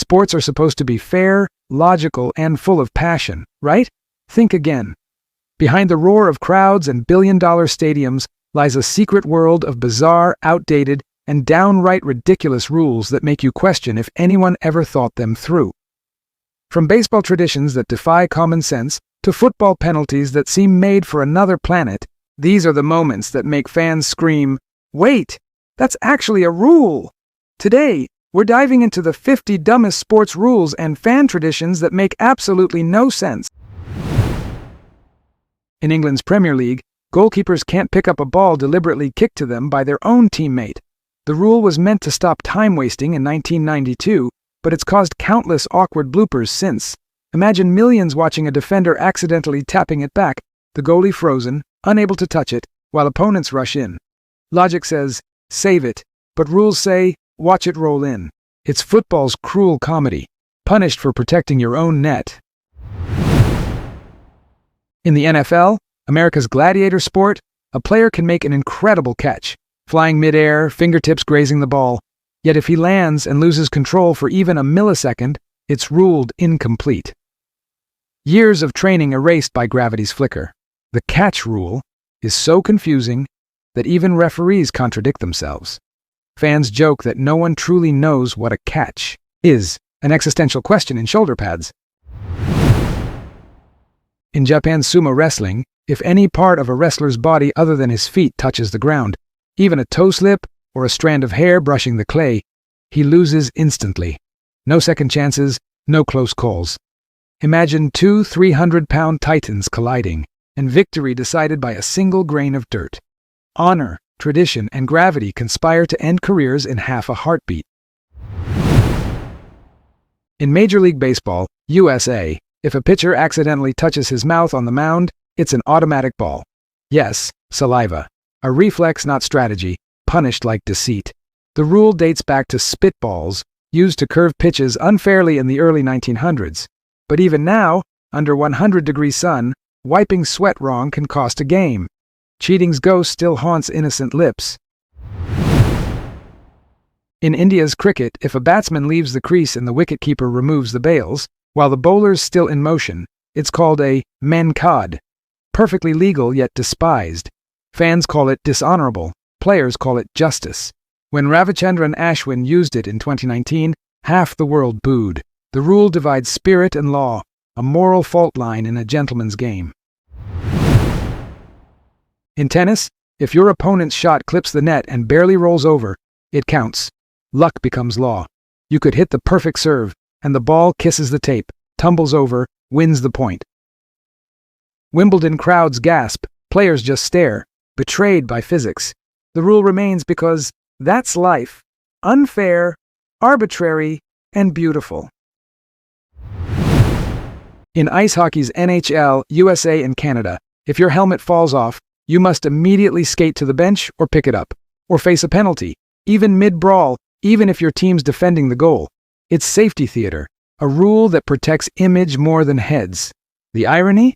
Sports are supposed to be fair, logical, and full of passion, right? Think again. Behind the roar of crowds and billion-dollar stadiums lies a secret world of bizarre, outdated, and downright ridiculous rules that make you question if anyone ever thought them through. From baseball traditions that defy common sense to football penalties that seem made for another planet, these are the moments that make fans scream, "Wait, that's actually a rule!" Today, we're diving into the 50 dumbest sports rules and fan traditions that make absolutely no sense. In England's Premier League, goalkeepers can't pick up a ball deliberately kicked to them by their own teammate. The rule was meant to stop time wasting in 1992, but it's caused countless awkward bloopers since. Imagine millions watching a defender accidentally tapping it back, the goalie frozen, unable to touch it, while opponents rush in. Logic says, save it, but rules say, watch it roll in. It's football's cruel comedy, punished for protecting your own net. In the NFL, America's gladiator sport, a player can make an incredible catch, flying midair, fingertips grazing the ball. Yet if he lands and loses control for even a millisecond, it's ruled incomplete. Years of training erased by gravity's flicker. The catch rule is so confusing that even referees contradict themselves. Fans joke that no one truly knows what a catch is, an existential question in shoulder pads. In Japan's sumo wrestling, if any part of a wrestler's body other than his feet touches the ground, even a toe slip or a strand of hair brushing the clay, he loses instantly. No second chances, no close calls. Imagine two 300-pound titans colliding, and victory decided by a single grain of dirt. Honor, tradition, and gravity conspire to end careers in half a heartbeat. In Major League Baseball, USA, if a pitcher accidentally touches his mouth on the mound, it's an automatic ball. Yes, saliva. A reflex, not strategy, punished like deceit. The rule dates back to spitballs, used to curve pitches unfairly in the early 1900s. But even now, under 100-degree sun, wiping sweat wrong can cost a game. Cheating's ghost still haunts innocent lips. In India's cricket, if a batsman leaves the crease and the wicketkeeper removes the bails, while the bowler's still in motion, it's called a mankad. Perfectly legal yet despised. Fans call it dishonorable. Players call it justice. When Ravichandran Ashwin used it in 2019, half the world booed. The rule divides spirit and law, a moral fault line in a gentleman's game. In tennis, if your opponent's shot clips the net and barely rolls over, it counts. Luck becomes law. You could hit the perfect serve, and the ball kisses the tape, tumbles over, wins the point. Wimbledon crowds gasp, players just stare, betrayed by physics. The rule remains because that's life, unfair, arbitrary, and beautiful. In ice hockey's NHL, USA, and Canada, if your helmet falls off, you must immediately skate to the bench or pick it up, or face a penalty, even mid-brawl, even if your team's defending the goal. It's safety theater, a rule that protects image more than heads. The irony?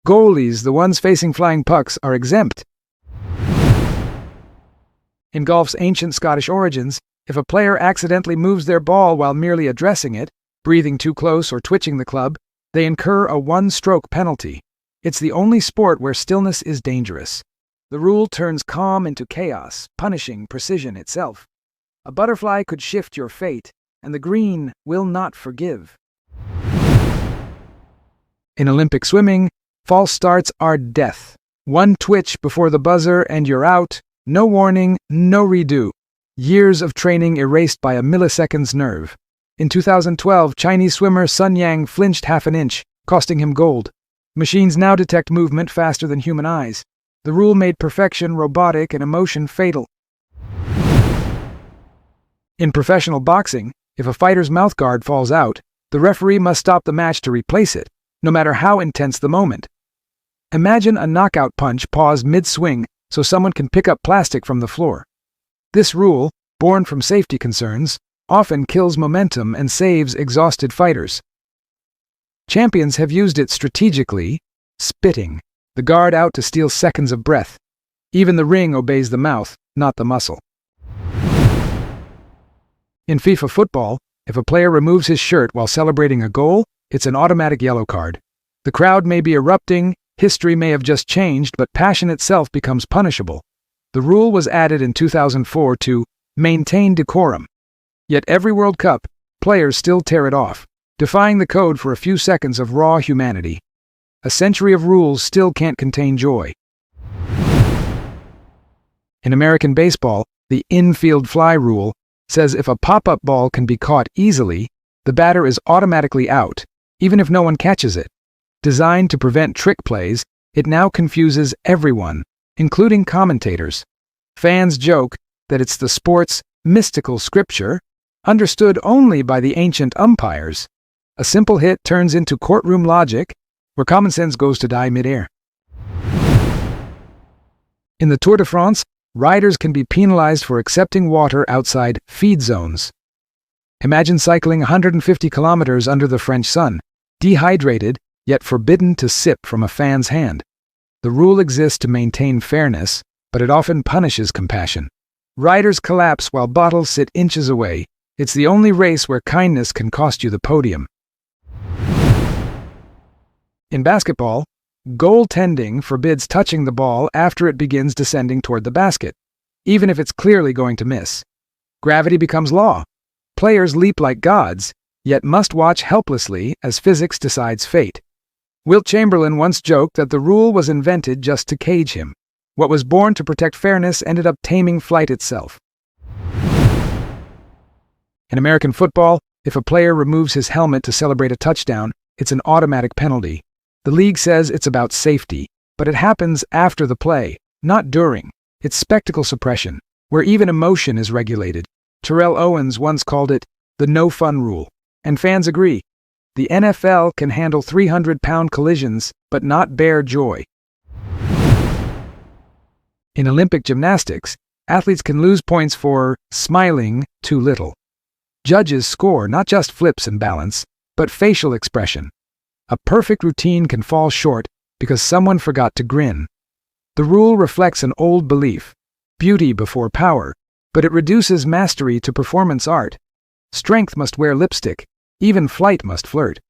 Goalies, the ones facing flying pucks, are exempt. In golf's ancient Scottish origins, if a player accidentally moves their ball while merely addressing it, breathing too close or twitching the club, they incur a one-stroke penalty. It's the only sport where stillness is dangerous. The rule turns calm into chaos, punishing precision itself. A butterfly could shift your fate, and the green will not forgive. In Olympic swimming, false starts are death. One twitch before the buzzer and you're out. No warning, no redo. Years of training erased by a millisecond's nerve. In 2012, Chinese swimmer Sun Yang flinched half an inch, costing him gold. Machines now detect movement faster than human eyes. The rule made perfection robotic and emotion fatal. In professional boxing, if a fighter's mouthguard falls out, the referee must stop the match to replace it, no matter how intense the moment. Imagine a knockout punch paused mid-swing so someone can pick up plastic from the floor. This rule, born from safety concerns, often kills momentum and saves exhausted fighters. Champions have used it strategically, spitting, the guard out to steal seconds of breath. Even the ring obeys the mouth, not the muscle. In FIFA football, if a player removes his shirt while celebrating a goal, it's an automatic yellow card. The crowd may be erupting, history may have just changed, but passion itself becomes punishable. The rule was added in 2004 to maintain decorum. Yet every World Cup, players still tear it off, defying the code for a few seconds of raw humanity. A century of rules still can't contain joy. In American baseball, the infield fly rule says if a pop-up ball can be caught easily, the batter is automatically out, even if no one catches it. Designed to prevent trick plays, it now confuses everyone, including commentators. Fans joke that it's the sport's mystical scripture, understood only by the ancient umpires. A simple hit turns into courtroom logic, where common sense goes to die midair. In the Tour de France, riders can be penalized for accepting water outside feed zones. Imagine cycling 150 kilometers under the French sun, dehydrated, yet forbidden to sip from a fan's hand. The rule exists to maintain fairness, but it often punishes compassion. Riders collapse while bottles sit inches away. It's the only race where kindness can cost you the podium. In basketball, goaltending forbids touching the ball after it begins descending toward the basket, even if it's clearly going to miss. Gravity becomes law. Players leap like gods, yet must watch helplessly as physics decides fate. Wilt Chamberlain once joked that the rule was invented just to cage him. What was born to protect fairness ended up taming flight itself. In American football, if a player removes his helmet to celebrate a touchdown, it's an automatic penalty. The league says it's about safety, but it happens after the play, not during. It's spectacle suppression, where even emotion is regulated. Terrell Owens once called it the no-fun rule, and fans agree. The NFL can handle 300-pound collisions, but not bear joy. In Olympic gymnastics, athletes can lose points for smiling too little. Judges score not just flips and balance, but facial expression. A perfect routine can fall short because someone forgot to grin. The rule reflects an old belief, beauty before power, but it reduces mastery to performance art. Strength must wear lipstick, even flight must flirt.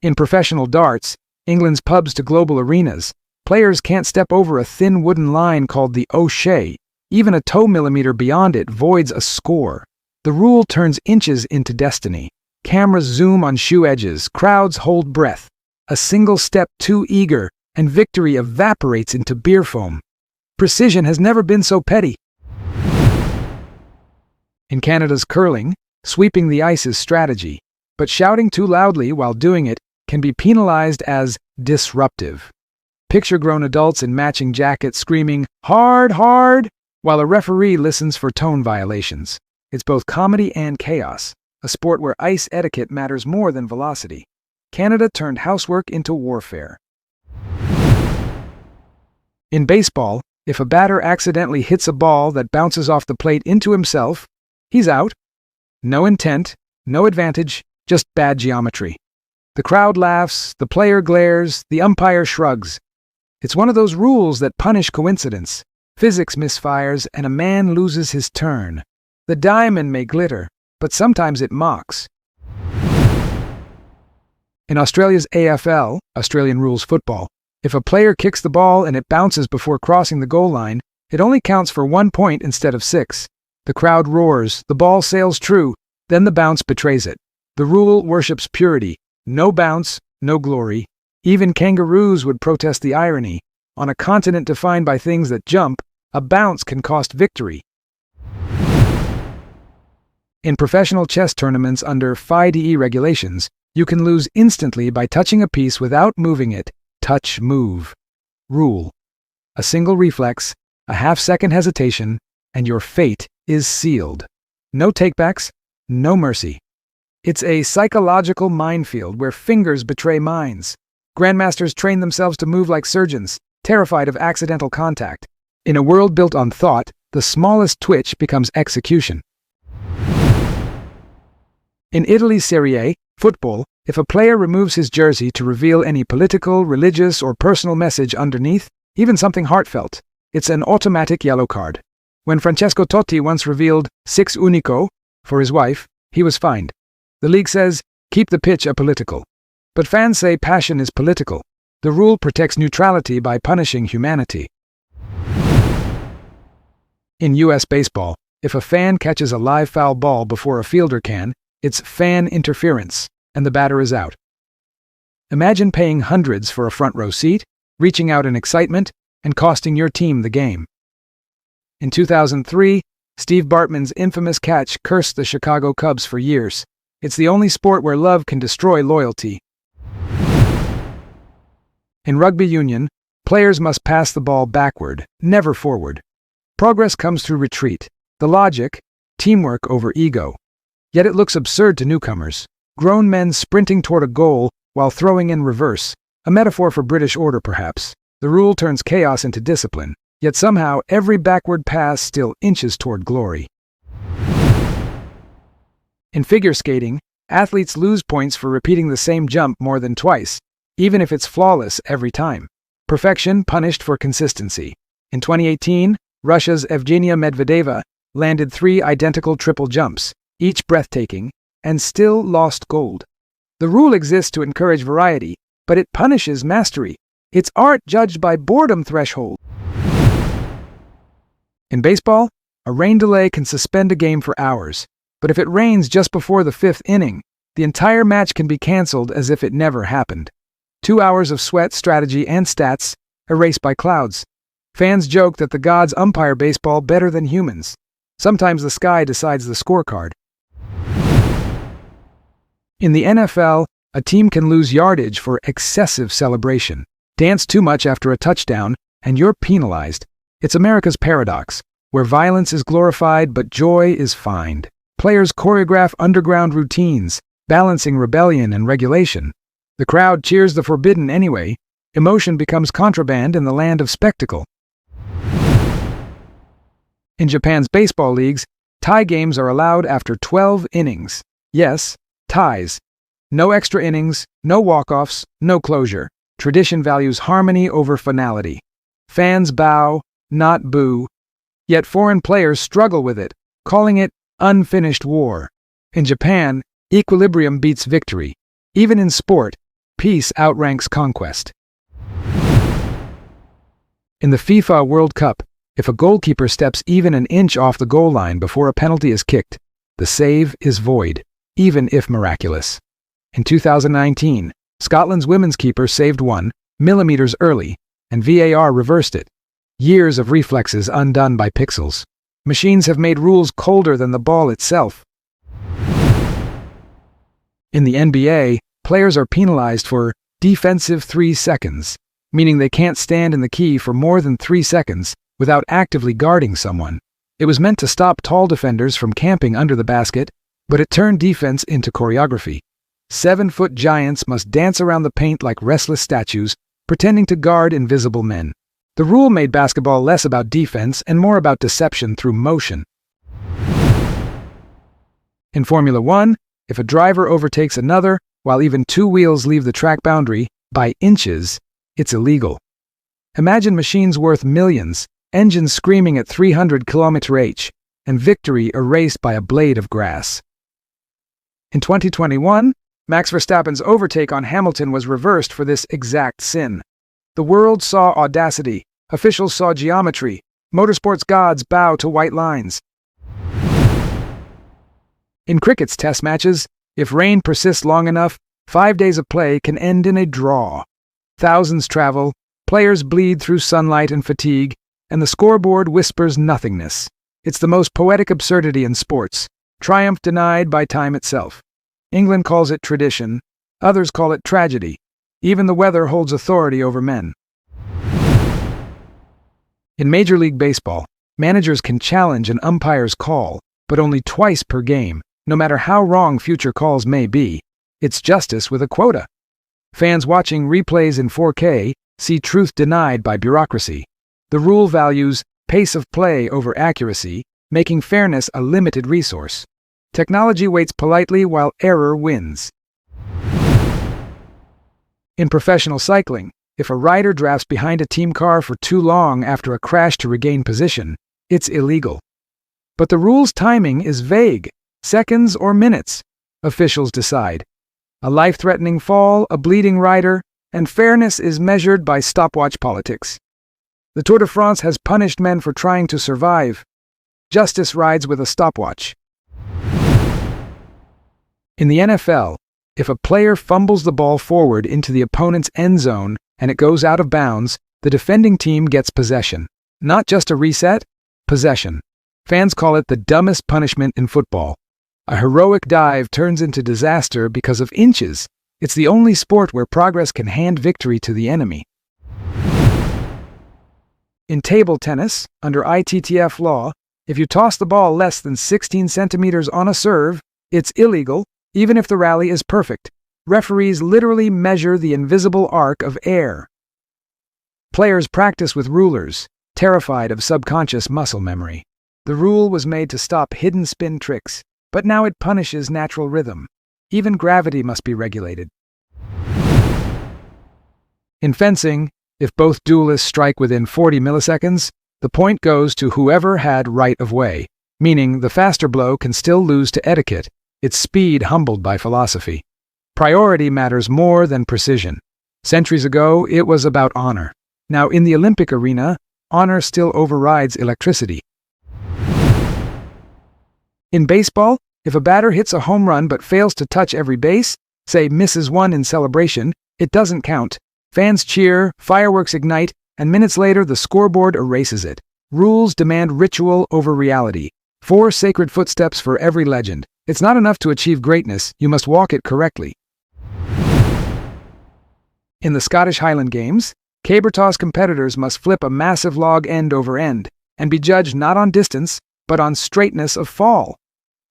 In professional darts, England's pubs to global arenas, players can't step over a thin wooden line called the O'Shea. Even a toe millimeter beyond it voids a score. The rule turns inches into destiny. Cameras zoom on shoe edges, crowds hold breath. A single step too eager, and victory evaporates into beer foam. Precision has never been so petty. In Canada's curling, sweeping the ice is strategy, but shouting too loudly while doing it can be penalized as disruptive. Picture grown adults in matching jackets screaming, "Hard, hard!" while a referee listens for tone violations. It's both comedy and chaos, a sport where ice etiquette matters more than velocity. Canada turned housework into warfare. In baseball, if a batter accidentally hits a ball that bounces off the plate into himself, he's out. No intent, no advantage, just bad geometry. The crowd laughs, the player glares, the umpire shrugs. It's one of those rules that punish coincidence. Physics misfires and a man loses his turn. The diamond may glitter, but sometimes it mocks. In Australia's AFL, Australian rules football, if a player kicks the ball and it bounces before crossing the goal line, it only counts for 1 point instead of 6. The crowd roars, the ball sails true, then the bounce betrays it. The rule worships purity. No bounce, no glory. Even kangaroos would protest the irony. On a continent defined by things that jump, a bounce can cost victory. In professional chess tournaments under FIDE regulations, you can lose instantly by touching a piece without moving it. Touch, move. Rule. A single reflex, a half-second hesitation, and your fate is sealed. No takebacks, no mercy. It's a psychological minefield where fingers betray minds. Grandmasters train themselves to move like surgeons, terrified of accidental contact. In a world built on thought, the smallest twitch becomes execution. In Italy's Serie A, football, if a player removes his jersey to reveal any political, religious, or personal message underneath, even something heartfelt, it's an automatic yellow card. When Francesco Totti once revealed "Six Unico," For his wife, he was fined. The league says, keep the pitch apolitical. But fans say passion is political. The rule protects neutrality by punishing humanity. In U.S. baseball, if a fan catches a live foul ball before a fielder can, it's fan interference, and the batter is out. Imagine paying hundreds for a front row seat, reaching out in excitement, and costing your team the game. In 2003, Steve Bartman's infamous catch cursed the Chicago Cubs for years. It's the only sport where love can destroy loyalty. In rugby union, players must pass the ball backward, never forward. Progress comes through retreat. The logic, teamwork over ego. Yet it looks absurd to newcomers. Grown men sprinting toward a goal while throwing in reverse. A metaphor for British order, perhaps. The rule turns chaos into discipline. Yet somehow, every backward pass still inches toward glory. In figure skating, athletes lose points for repeating the same jump more than twice, even if it's flawless every time. Perfection punished for consistency. In 2018, Russia's Evgenia Medvedeva landed 3 identical triple jumps, each breathtaking, and still lost gold. The rule exists to encourage variety, but it punishes mastery. It's art judged by boredom threshold. In baseball, a rain delay can suspend a game for hours, but if it rains just before the 5th inning, the entire match can be canceled as if it never happened. 2 hours of sweat, strategy, and stats erased by clouds. Fans joke that the gods umpire baseball better than humans. Sometimes the sky decides the scorecard. In the NFL, a team can lose yardage for excessive celebration. Dance too much after a touchdown, and you're penalized. It's America's paradox, where violence is glorified but joy is fined. Players choreograph underground routines, balancing rebellion and regulation. The crowd cheers the forbidden anyway. Emotion becomes contraband in the land of spectacle. In Japan's baseball leagues, tie games are allowed after 12 innings. Yes, ties. No extra innings, no walk-offs, no closure. Tradition values harmony over finality. Fans bow, not boo. Yet foreign players struggle with it, calling it unfinished war. In Japan, equilibrium beats victory. Even in sport, peace outranks conquest. In the FIFA World Cup, if a goalkeeper steps even an inch off the goal line before a penalty is kicked, the save is void, even if miraculous. In 2019, Scotland's women's keeper saved 1 millimeter early, and VAR reversed it. Years of reflexes undone by pixels. Machines have made rules colder than the ball itself. In the NBA, players are penalized for defensive 3 seconds, meaning they can't stand in the key for more than 3 seconds without actively guarding someone. It was meant to stop tall defenders from camping under the basket, but it turned defense into choreography. 7-foot giants must dance around the paint like restless statues, pretending to guard invisible men. The rule made basketball less about defense and more about deception through motion. In Formula One, if a driver overtakes another while even 2 wheels leave the track boundary by inches, it's illegal. Imagine machines worth millions, engines screaming at 300 km/h, and victory erased by a blade of grass. In 2021, Max Verstappen's overtake on Hamilton was reversed for this exact sin. The world saw audacity, officials saw geometry, motorsports gods bow to white lines. In cricket's test matches, if rain persists long enough, 5 days of play can end in a draw. Thousands travel, players bleed through sunlight and fatigue, and the scoreboard whispers nothingness. It's the most poetic absurdity in sports, triumph denied by time itself. England calls it tradition, others call it tragedy. Even the weather holds authority over men. In Major League Baseball, managers can challenge an umpire's call, but only twice per game, no matter how wrong future calls may be. It's justice with a quota. Fans watching replays in 4K see truth denied by bureaucracy. The rule values pace of play over accuracy, making fairness a limited resource. Technology waits politely while error wins. In professional cycling, if a rider drafts behind a team car for too long after a crash to regain position, it's illegal. But the rule's timing is vague. seconds, or minutes? Officials decide. A life-threatening fall, a bleeding rider, and fairness is measured by stopwatch politics. The Tour de France has punished men for trying to survive. Justice rides with a stopwatch. In the NFL, if a player fumbles the ball forward into the opponent's end zone and it goes out of bounds, the defending team gets possession. Not just a reset, possession. Fans call it the dumbest punishment in football. A heroic dive turns into disaster because of inches. It's the only sport where progress can hand victory to the enemy. In table tennis, under ITTF law, if you toss the ball less than 16 centimeters on a serve, it's illegal, even if the rally is perfect. Referees literally measure the invisible arc of air. Players practice with rulers, terrified of subconscious muscle memory. The rule was made to stop hidden spin tricks, but now it punishes natural rhythm. Even gravity must be regulated. In fencing, if both duelists strike within 40 milliseconds, the point goes to whoever had right of way, meaning the faster blow can still lose to etiquette, its speed humbled by philosophy. Priority matters more than precision. Centuries ago, it was about honor. Now, in the Olympic arena, honor still overrides electricity. In baseball, if a batter hits a home run but fails to touch every base, say misses one in celebration, it doesn't count. Fans cheer, fireworks ignite, and minutes later the scoreboard erases it. Rules demand ritual over reality. 4 sacred footsteps for every legend. It's not enough to achieve greatness, you must walk it correctly. In the Scottish Highland Games, caber toss competitors must flip a massive log end over end, and be judged not on distance, but on straightness of fall.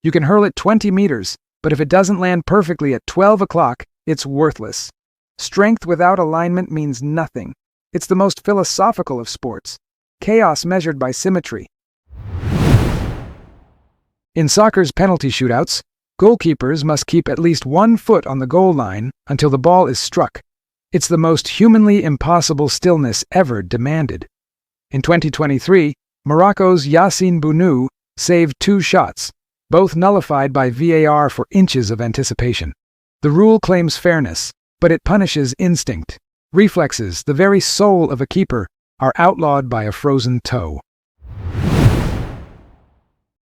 You can hurl it 20 meters, but if it doesn't land perfectly at 12 o'clock, it's worthless. Strength without alignment means nothing. It's the most philosophical of sports. Chaos measured by symmetry. In soccer's penalty shootouts, goalkeepers must keep at least 1 foot on the goal line until the ball is struck. It's the most humanly impossible stillness ever demanded. In 2023, Morocco's Yassine Bounou saved 2 shots, both nullified by VAR for inches of anticipation. The rule claims fairness, but it punishes instinct. Reflexes, the very soul of a keeper, are outlawed by a frozen toe.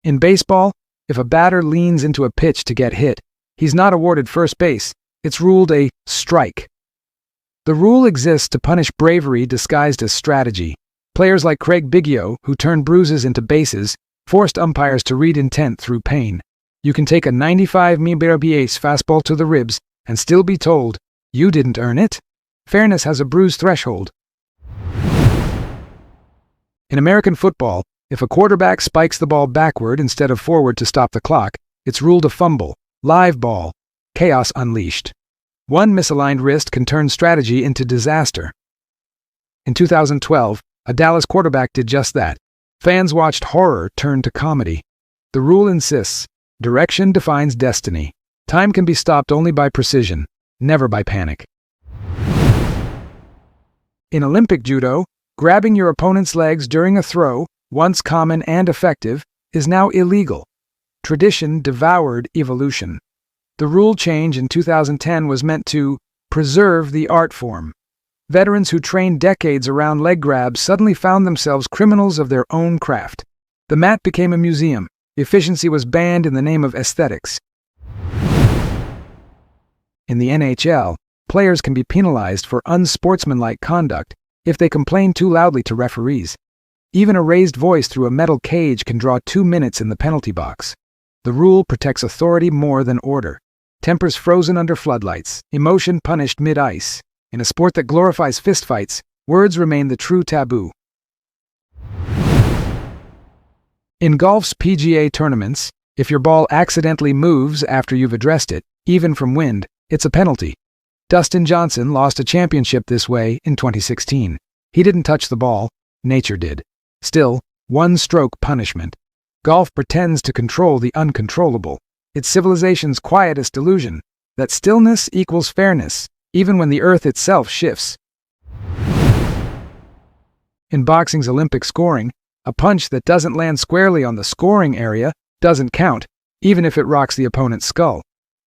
In baseball, if a batter leans into a pitch to get hit, he's not awarded first base. It's ruled a strike. The rule exists to punish bravery disguised as strategy. Players like Craig Biggio, who turned bruises into bases, forced umpires to read intent through pain. You can take a 95 mph fastball to the ribs and still be told, you didn't earn it. Fairness has a bruise threshold. In American football, if a quarterback spikes the ball backward instead of forward to stop the clock, it's ruled a fumble, live ball, chaos unleashed. One misaligned wrist can turn strategy into disaster. In 2012, a Dallas quarterback did just that. Fans watched horror turn to comedy. The rule insists, direction defines destiny. Time can be stopped only by precision, never by panic. In Olympic judo, grabbing your opponent's legs during a throw, once common and effective, is now illegal. Tradition devoured evolution. The rule change in 2010 was meant to preserve the art form. Veterans who trained decades around leg grabs suddenly found themselves criminals of their own craft. The mat became a museum. Efficiency was banned in the name of aesthetics. In the NHL, players can be penalized for unsportsmanlike conduct if they complain too loudly to referees. Even a raised voice through a metal cage can draw 2 minutes in the penalty box. The rule protects authority more than order. Tempers frozen under floodlights, emotion punished mid-ice. In a sport that glorifies fistfights, words remain the true taboo. In golf's PGA tournaments, if your ball accidentally moves after you've addressed it, even from wind, it's a penalty. Dustin Johnson lost a championship this way in 2016. He didn't touch the ball, nature did. Still, 1-stroke punishment. Golf pretends to control the uncontrollable. It's civilization's quietest illusion, that stillness equals fairness, even when the earth itself shifts. In boxing's Olympic scoring, a punch that doesn't land squarely on the scoring area doesn't count, even if it rocks the opponent's skull.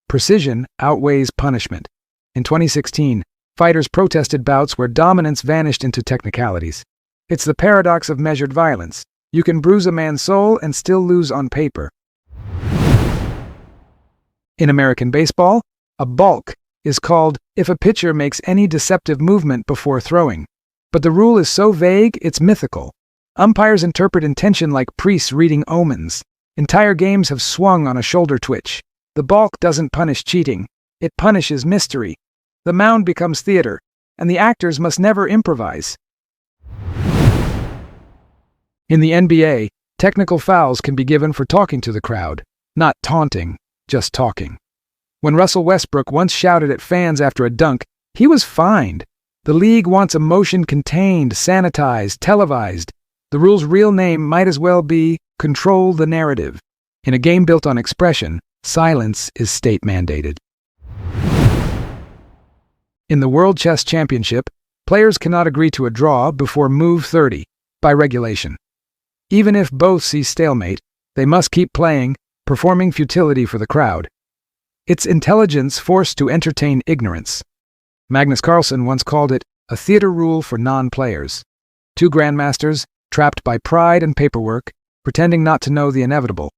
Precision outweighs punishment. In 2016, fighters protested bouts where dominance vanished into technicalities. It's the paradox of measured violence. You can bruise a man's soul and still lose on paper. In American baseball, a balk is called if a pitcher makes any deceptive movement before throwing. But the rule is so vague, it's mythical. Umpires interpret intention like priests reading omens. Entire games have swung on a shoulder twitch. The balk doesn't punish cheating. It punishes mystery. The mound becomes theater, and the actors must never improvise. In the NBA, technical fouls can be given for talking to the crowd, not taunting, just talking. When Russell Westbrook once shouted at fans after a dunk, he was fined. The league wants emotion contained, sanitized, televised. The rule's real name might as well be control the narrative. In a game built on expression, silence is state-mandated. In the World Chess Championship, players cannot agree to a draw before move 30, by regulation. Even if both see stalemate, they must keep playing, performing futility for the crowd. It's intelligence forced to entertain ignorance. Magnus Carlsen once called it a theater rule for non-players. Two grandmasters, trapped by pride and paperwork, pretending not to know the inevitable.